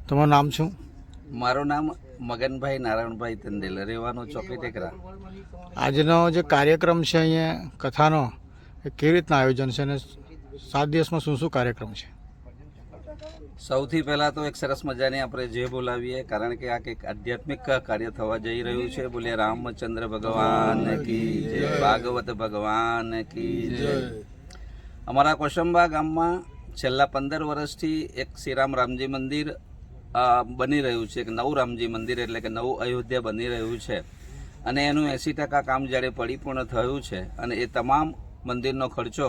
તમારું નામ શું? મારું નામ મગનભાઈ નારાયણભાઈ તંદેલ, રહેવાનું ચોકી ટેકરા. આજનો જે કાર્યક્રમ છે અહીંયા કથાનો એ કેવી રીતના આયોજન છે અને 7 દિવસમાં શું શું કાર્યક્રમ છે? સૌથી પહેલાં તો એક સરસ મજાની આપણે જે બોલાવીએ, કારણ કે આ કંઈક આધ્યાત્મિક કાર્ય થવા જઈ રહ્યું છે. બોલે રામચંદ્ર ભગવાન કી જય, ભાગવત ભગવાન કી જય. અમારા કોસંબા ગામમાં છેલ્લા 15 વર્ષથી એક શ્રીરામ રામજી મંદિર બની રહ્યું છે. એક નવું રામજી મંદિર એટલે કે નવું અયોધ્યા બની રહ્યું છે અને એનું 80% કામ જ્યારે પરિપૂર્ણ થયું છે અને એ તમામ મંદિરનો ખર્ચો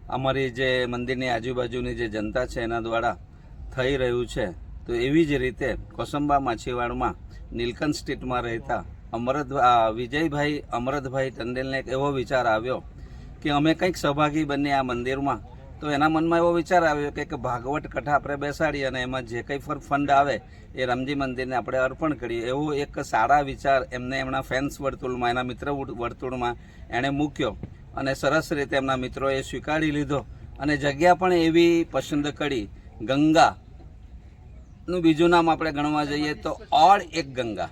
અમારી જે મંદિરની આજુબાજુની જે જનતા છે એના દ્વારા થઈ રહ્યું છે. તો એવી જ રીતે કોસંબા માછીવાડમાં નીલકંઠ સ્ટ્રીટમાં રહેતા વિજયભાઈ અમરતભાઈ ટંડેલને એક એવો વિચાર આવ્યો કે અમે કંઈક સહભાગી બનીએ આ મંદિરમાં. તો એના મનમાં એવો વિચાર આવ્યો કે ભાગવત કથા આપણે બેસાડીએ અને એમાં જે કંઈ ફંડ આવે એ રામજી મંદિરને આપણે અર્પણ કરીએ. એવો એક સારા વિચાર એમને એમના ફેન્સ વર્તુળમાં, એના મિત્ર વર્તુળમાં એણે મૂક્યો અને સરસ રીતે એમના મિત્રોએ સ્વીકારી લીધો અને જગ્યા પણ એવી પસંદ કરી. ગંગાનું બીજું નામ આપણે ગણવા જઈએ તો ઓર એક ગંગા,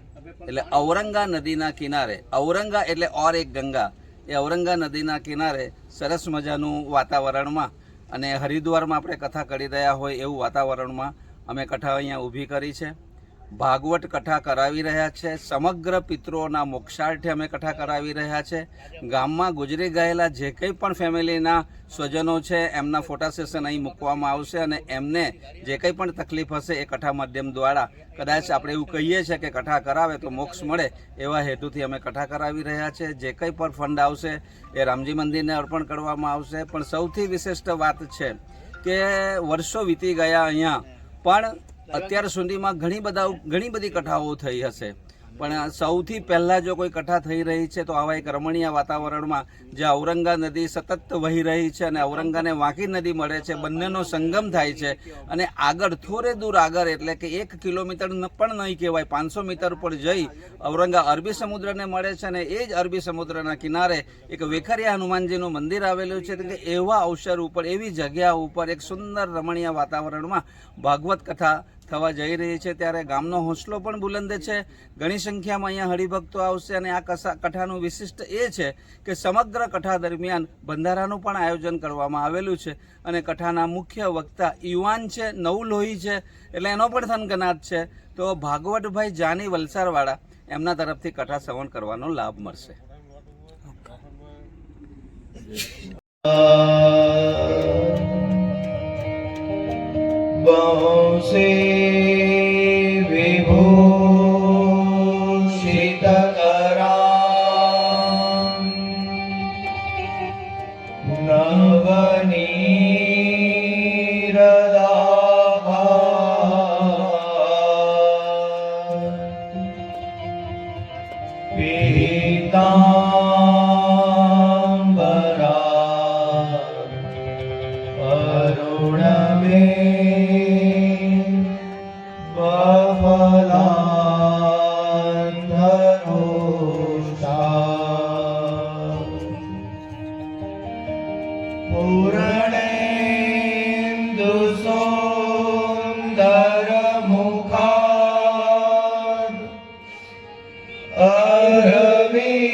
એટલે ઔરંગા નદીના કિનારે. ઔરંગા એટલે ઓર એક ગંગા, એ ઔરંગા નદીના કિનારે સરસ મજાનું વાતાવરણમાં અને હરિદ્વારમાં આપણે કથા કરી રહ્યા હોય એવું વાતાવરણમાં અમે કથા અહીંયા ઊભી કરી છે. ભાગવત કથા કરાવી રહ્યા છે. સમગ્ર પિતૃઓના મોક્ષાર્થે અમે કથા કરાવી રહ્યા છે. ગામમાં ગુજરી ગયેલા જે કંઈ પણ ફેમિલીના સ્વજનો છે એમના ફોટા સેશન અહીં મૂકવામાં આવશે અને એમને જે કંઈ પણ તકલીફ હશે એ કથા માધ્યમ દ્વારા, કદાચ આપણે એવું કહીએ છીએ કે કથા કરાવે તો મોક્ષ મળે, એવા હેતુથી અમે કથા કરાવી રહ્યા છે. જે કંઈ પણ ફંડ આવશે એ રામજી મંદિરને અર્પણ કરવામાં આવશે. પણ સૌથી વિશિષ્ટ વાત છે કે વર્ષો વીતી ગયા અહીંયા, પણ અત્યાર સુધીમાં ઘણી બધી કથાઓ થઈ હશે, પણ સૌથી પહેલાં જો કોઈ કથા થઈ રહી છે તો આવા એક રમણીય વાતાવરણમાં જે ઔરંગા નદી સતત વહી રહી છે અને ઔરંગાને વાંકી નદી મળે છે, બંનેનો સંગમ થાય છે અને આગળ થોડે દૂર આગળ, એટલે કે 1 કિલોમીટર પણ નહીં કહેવાય, 500 મીટર પર જઈ ઔરંગા અરબી સમુદ્રને મળે છે અને એ જ અરબી સમુદ્રના કિનારે એક વેખરિયા હનુમાનજીનું મંદિર આવેલું છે. કે એવા અવસર ઉપર, એવી જગ્યા ઉપર એક સુંદર રમણીય વાતાવરણમાં ભાગવત કથા થવા જઈ રહી છે. ત્યારે ગામનો હોંસલો પણ બુલંદ છે. ઘણી સંખ્યામાં અહીંયા હરિભક્તો આવશે અને આ કથાનું વિશિષ્ટ એ છે કે સમગ્ર કથા દરમિયાન બંધારાનું પણ આયોજન કરવામાં આવેલું છે અને કથાના મુખ્ય વક્તા યુવાન છે, નવું લોહી છે, એટલે એનો પણ થનગનાટ છે. તો ભાગવતભાઈ જાની વલસાડવાળા, એમના તરફથી કથા શ્રવણ કરવાનો લાભ મળશે. વિભૂષિતકરાં નવનીરદાભાં પીતાંબરા અરુણમે પૂર્ણેન્દુ સુંદર મુખાન અરવિંદ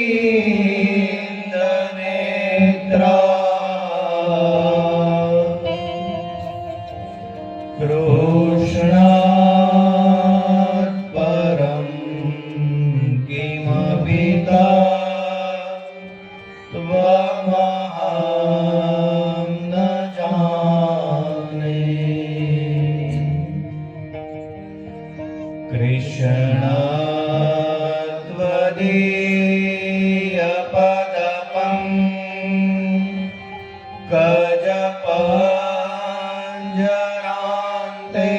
નેત્રા કૃષ્ણાત પરમ કિમપિતા ત્વમહં ન જાને. કૃષ્ણ ત્વદીય પદપં કજપંજરાંતે